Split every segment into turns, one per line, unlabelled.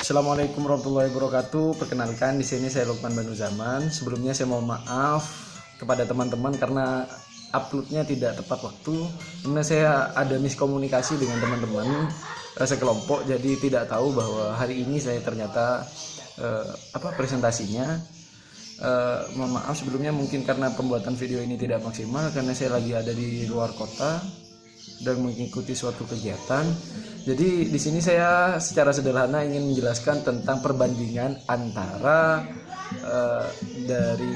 Assalamualaikum warahmatullahi wabarakatuh. Perkenalkan, di sini saya Lukman Banu Zaman. Sebelumnya saya mohon maaf kepada teman-teman karena uploadnya tidak tepat waktu. Karena saya ada miskomunikasi dengan teman-teman sekelompok, jadi tidak tahu bahwa hari ini saya ternyata presentasinya. Mohon maaf sebelumnya, mungkin karena pembuatan video ini tidak maksimal karena saya lagi ada di luar kota dan mengikuti suatu kegiatan. Jadi di sini saya secara sederhana ingin menjelaskan tentang perbandingan antara dari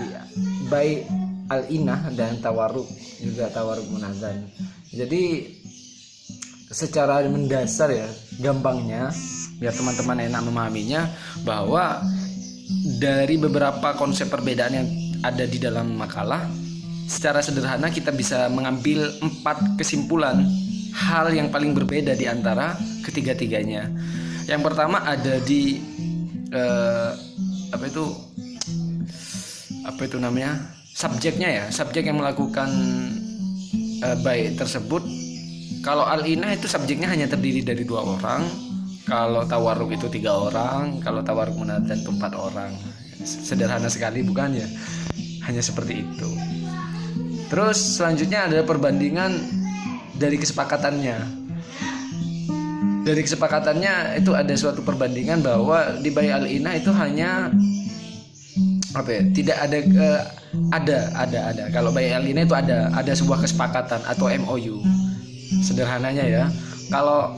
Bai Al-Inah dan Tawarruk, juga Tawarruk Munazan. Jadi secara mendasar ya, gampangnya biar teman-teman enak memahaminya, bahwa dari beberapa konsep perbedaan yang ada di dalam makalah, secara sederhana kita bisa mengambil 4 kesimpulan hal yang paling berbeda di antara ketiga-tiganya. Yang pertama ada di subjeknya ya, subjek yang melakukan baik tersebut. Kalau Al-Inah itu subjeknya hanya terdiri dari 2 orang, kalau Tawarruk itu 3 orang, kalau Tawarruk Munazan itu 4 orang. Sederhana sekali bukan ya? Hanya seperti itu. Terus selanjutnya ada perbandingan dari kesepakatannya. Dari kesepakatannya itu ada suatu perbandingan bahwa di Bai Al-Inah itu hanya tidak ada kalau Bai Al-Inah itu ada sebuah kesepakatan atau MOU. Sederhananya ya. Kalau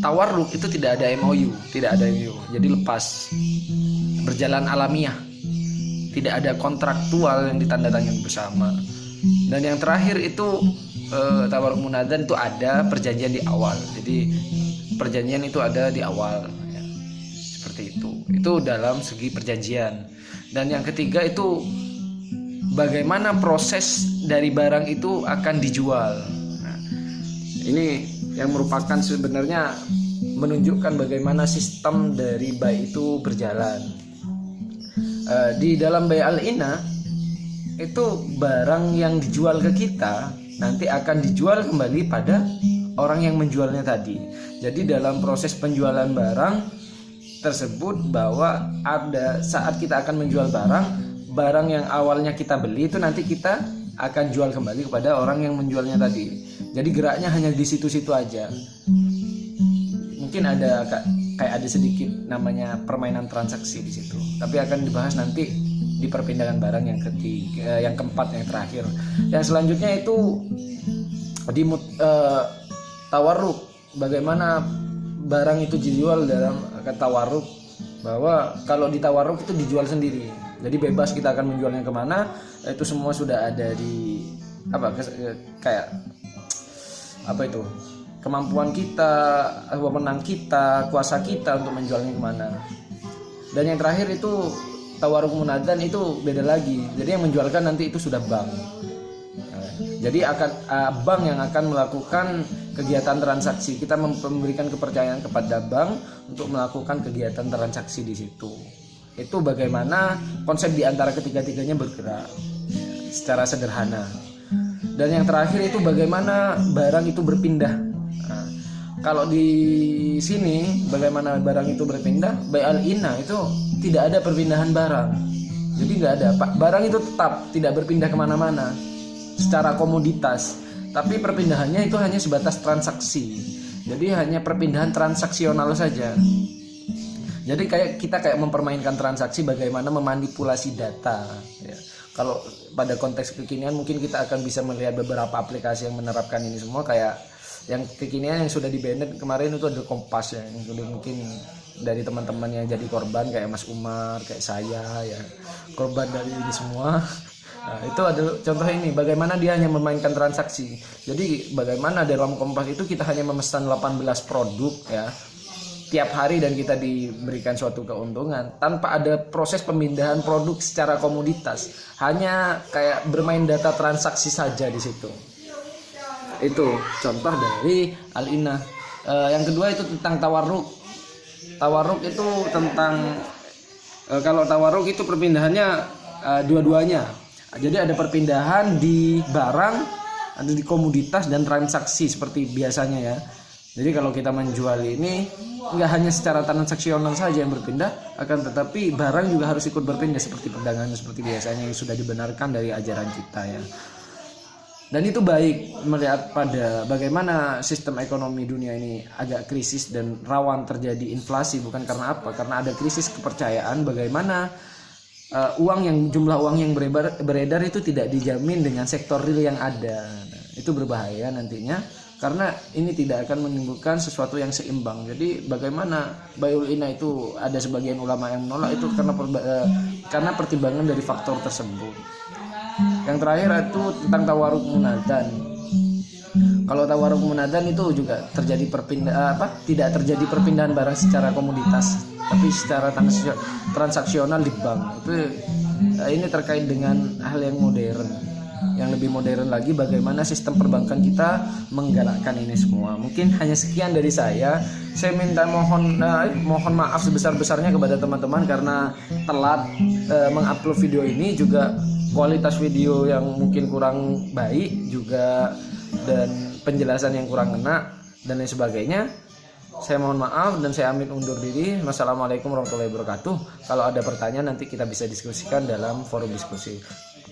Tawarruk itu tidak ada MOU, jadi lepas, berjalan alamiah, tidak ada kontraktual yang ditandatangani bersama. Dan yang terakhir itu Tawarruk Munazan itu ada perjanjian di awal, jadi perjanjian itu ada di awal ya. Seperti itu dalam segi perjanjian. Dan yang ketiga itu bagaimana proses dari barang itu akan dijual. Nah, ini yang merupakan sebenarnya menunjukkan bagaimana sistem dari Bai itu berjalan. Di dalam Bai Al-Inah itu barang yang dijual ke kita nanti akan dijual kembali pada orang yang menjualnya tadi. Jadi dalam proses penjualan barang tersebut, bahwa ada saat kita akan menjual barang yang awalnya kita beli itu nanti kita akan jual kembali kepada orang yang menjualnya tadi. Jadi geraknya hanya di situ-situ aja. Mungkin ada kayak sedikit namanya permainan transaksi di situ. Tapi akan dibahas nanti di perpindahan barang yang ketiga, yang keempat, yang terakhir. Yang selanjutnya itu di Tawarruk, bagaimana barang itu dijual dalam Tawarruk, bahwa kalau di Tawarruk itu dijual sendiri, jadi bebas kita akan menjualnya kemana, itu semua sudah ada di kemampuan kita, wewenang kita, kuasa kita untuk menjualnya kemana. Dan yang terakhir itu Tawarruk Munazan itu beda lagi. Jadi yang menjualkan nanti itu sudah bank. Jadi akan bank yang akan melakukan kegiatan transaksi. Kita memberikan kepercayaan kepada bank untuk melakukan kegiatan transaksi di situ. Itu bagaimana konsep di antara ketiga-tiganya bergerak secara sederhana. Dan yang terakhir itu bagaimana barang itu berpindah. Nah, kalau di sini bagaimana barang itu berpindah, Bai Al-Inah itu tidak ada perpindahan barang. Jadi nggak ada, barang itu tetap tidak berpindah kemana-mana secara komoditas, tapi perpindahannya itu hanya sebatas transaksi. Jadi hanya perpindahan transaksional saja. Jadi kita mempermainkan transaksi, bagaimana memanipulasi data ya. Kalau pada konteks kekinian mungkin kita akan bisa melihat beberapa aplikasi yang menerapkan ini semua, kayak yang kekinian yang sudah di-banned kemarin itu ada Kompas ya, yang sudah mungkin dari teman-teman yang jadi korban kayak Mas Umar, kayak saya ya, korban dari ini semua. Nah, itu ada contoh ini, bagaimana dia hanya memainkan transaksi. Jadi bagaimana dalam Kompas itu kita hanya memesan 18 produk ya tiap hari, dan kita diberikan suatu keuntungan tanpa ada proses pemindahan produk secara komoditas, hanya kayak bermain data transaksi saja di situ. Itu contoh dari Al-Inah. Yang kedua itu tentang Tawarruk. Tawarruk itu tentang kalau Tawarruk itu perpindahannya dua-duanya. Jadi ada perpindahan di barang, ada di komoditas dan transaksi seperti biasanya ya. Jadi kalau kita menjual ini nggak hanya secara transaksional saja yang berpindah, akan tetapi barang juga harus ikut berpindah seperti perdagangan seperti biasanya yang sudah dibenarkan dari ajaran kita ya. Dan itu baik melihat pada bagaimana sistem ekonomi dunia ini agak krisis dan rawan terjadi inflasi, bukan karena apa? Karena ada krisis kepercayaan bagaimana jumlah uang yang beredar itu tidak dijamin dengan sektor real yang ada. Nah, itu berbahaya nantinya karena ini tidak akan menimbulkan sesuatu yang seimbang. Jadi bagaimana Bayul Ina itu ada sebagian ulama yang menolak itu karena pertimbangan dari faktor tersebut. Yang terakhir itu tentang tawaruk munadan. Kalau tawaruk munadan itu juga terjadi tidak terjadi perpindahan barang secara komoditas, tapi secara transaksional di bank. Ini terkait dengan hal yang modern. Yang lebih modern lagi bagaimana sistem perbankan kita menggalakkan ini semua. Mungkin hanya sekian dari saya. Saya minta mohon maaf sebesar-besarnya kepada teman-teman karena telat mengupload video ini, juga kualitas video yang mungkin kurang baik juga, dan penjelasan yang kurang kena dan lain sebagainya. Saya mohon maaf dan saya amit undur diri. Wassalamualaikum warahmatullahi wabarakatuh. Kalau ada pertanyaan nanti kita bisa diskusikan dalam forum diskusi.